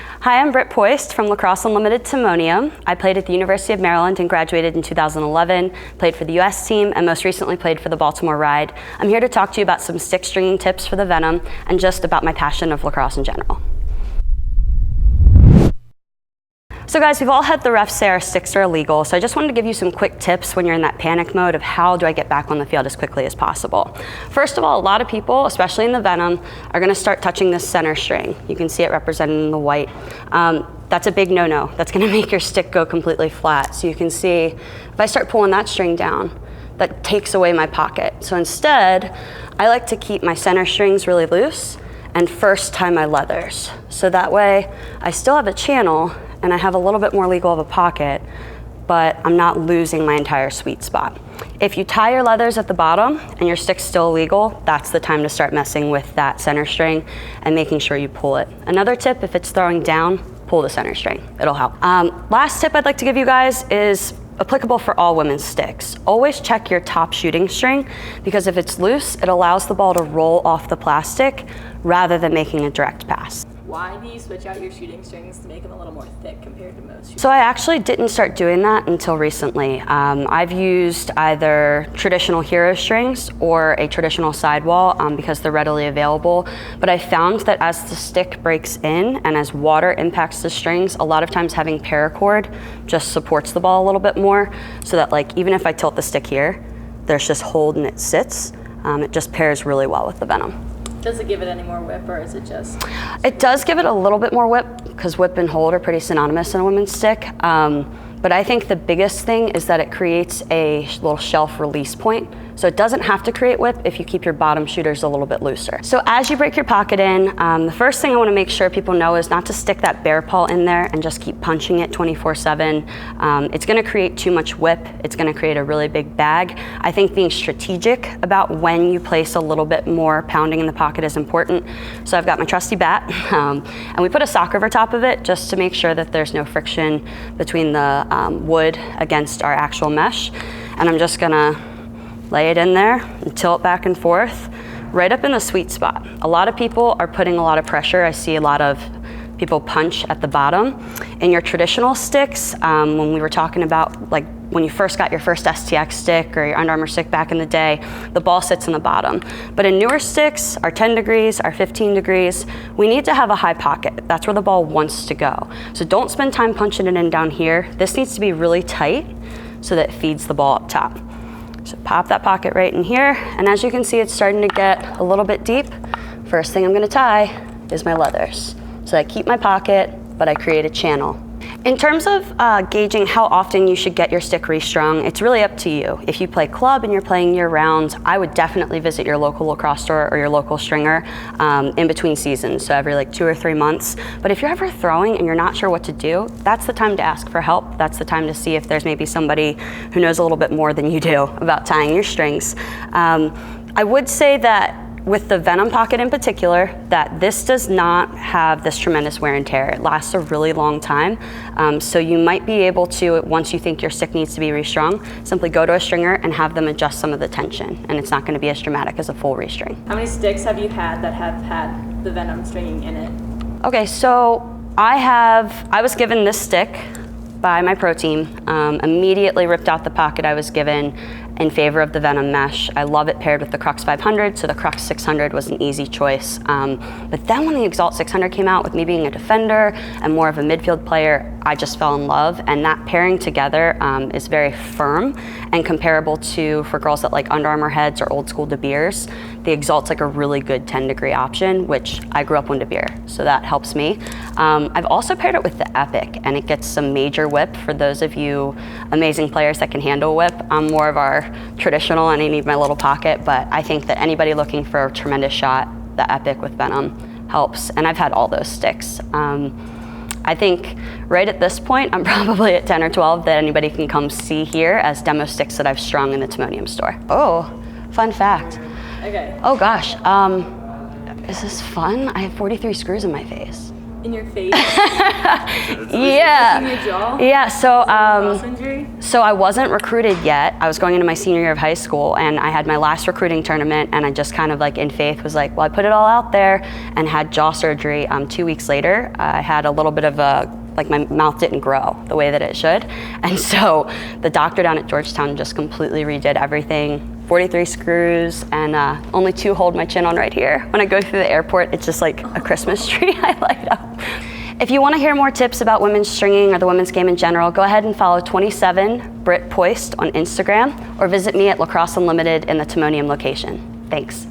Hi, I'm Britt Poist from Lacrosse Unlimited Timonium. I played at the University of Maryland and graduated in 2011, played for the US team, and most recently played for the Baltimore Ride. I'm here to talk to you about some stick stringing tips for the Venom and just about my passion of lacrosse in general. So guys, we've all had the refs say our sticks are illegal, so I just wanted to give you some quick tips when you're in that panic mode of how do I get back on the field as quickly as possible. First of all, a lot of people, especially in the Venom, are gonna start touching this center string. You can see it represented in the white. That's a big no-no. That's gonna make your stick go completely flat. So you can see, if I start pulling that string down, that takes away my pocket. So instead, I like to keep my center strings really loose and first tie my leathers. So that way, I still have a channel and I have a little bit more legal of a pocket, but I'm not losing my entire sweet spot. If you tie your leathers at the bottom and your stick's still legal, that's the time to start messing with that center string and making sure you pull it. Another tip, if it's throwing down, pull the center string. It'll help. Last tip I'd like to give you guys is applicable for all women's sticks. Always check your top shooting string, because if it's loose, it allows the ball to roll off the plastic rather than making a direct pass. Why do you switch out your shooting strings to make them a little more thick compared to most? So I actually didn't start doing that until recently. I've used either traditional hero strings or a traditional sidewall because they're readily available. But I found that as the stick breaks in and as water impacts the strings, a lot of times having paracord just supports the ball a little bit more, so that like even if I tilt the stick here, there's just hold and it sits. It just pairs really well with the Venom. Does it give it any more whip, or is it just? It does give it a little bit more whip, because whip and hold are pretty synonymous in a women's stick. But I think the biggest thing is that it creates a little shelf release point. So it doesn't have to create whip if you keep your bottom shooters a little bit looser. So as you break your pocket in, the first thing I wanna make sure people know is not to stick that bear paw in there and just keep punching it 24/7. It's gonna create too much whip. It's gonna create a really big bag. I think being strategic about when you place a little bit more pounding in the pocket is important. So I've got my trusty bat, and we put a sock over top of it just to make sure that there's no friction between the wood against our actual mesh. And I'm just gonna lay it in there and tilt back and forth, right up in the sweet spot. A lot of people are putting a lot of pressure. I see a lot of people punch at the bottom. In your traditional sticks, when we were talking about like when you first got your first STX stick or your Under Armour stick back in the day, the ball sits in the bottom. But in newer sticks, our 10 degrees, our 15 degrees, we need to have a high pocket. That's where the ball wants to go. So don't spend time punching it in down here. This needs to be really tight so that it feeds the ball up top. So pop that pocket right in here, and as you can see, it's starting to get a little bit deep. First thing I'm gonna tie is my leathers. So I keep my pocket, but I create a channel. In terms of gauging how often you should get your stick restrung, it's really up to you. If you play club and you're playing year round, I would definitely visit your local lacrosse store or your local stringer in between seasons, so every like 2 or 3 months. But if you're ever throwing and you're not sure what to do, that's the time to ask for help. That's the time to see if there's maybe somebody who knows a little bit more than you do about tying your strings. I would say that with the Venom pocket in particular, that this does not have this tremendous wear and tear. It lasts a really long time. So you might be able to, once you think your stick needs to be restrung, simply go to a stringer and have them adjust some of the tension. And it's not gonna be as dramatic as a full restring. How many sticks have you had that have had the Venom stringing in it? Okay, so I was given this stick by my pro team, immediately ripped out the pocket I was given in favor of the Venom mesh. I love it paired with the Crux 500, so the Crux 600 was an easy choice. But then when the Exalt 600 came out, with me being a defender and more of a midfield player, I just fell in love, and that pairing together is very firm and comparable to, for girls that like Under Armour heads or old school De Beers, the Exalt's like a really good 10-degree option, which I grew up on De Beer, so that helps me. I've also paired it with the Epic, and it gets some major whip for those of you amazing players that can handle whip. I'm more of our traditional and I need my little pocket, but I think that anybody looking for a tremendous shot, the Epic with Venom helps, and I've had all those sticks. I think right at this point, I'm probably at 10 or 12 that anybody can come see here as demo sticks that I've strung in the Timonium store. Oh, fun fact. Okay. Oh gosh, is this fun? I have 43 screws in my face. in your face? Yeah. In your jaw? Yeah, so Lacrosse injury? so I wasn't recruited yet. I was going into my senior year of high school, and I had my last recruiting tournament, and I just kind of like in faith was like, well, I put it all out there, and had jaw surgery 2 weeks later. I had a little bit of like my mouth didn't grow the way that it should. And so the doctor down at Georgetown just completely redid everything. 43 screws, and only 2 hold my chin on right here. When I go through the airport, it's just like a Christmas tree I light up. If you want to hear more tips about women's stringing or the women's game in general, go ahead and follow 27 Britt Poist on Instagram, or visit me at Lacrosse Unlimited in the Timonium location. Thanks.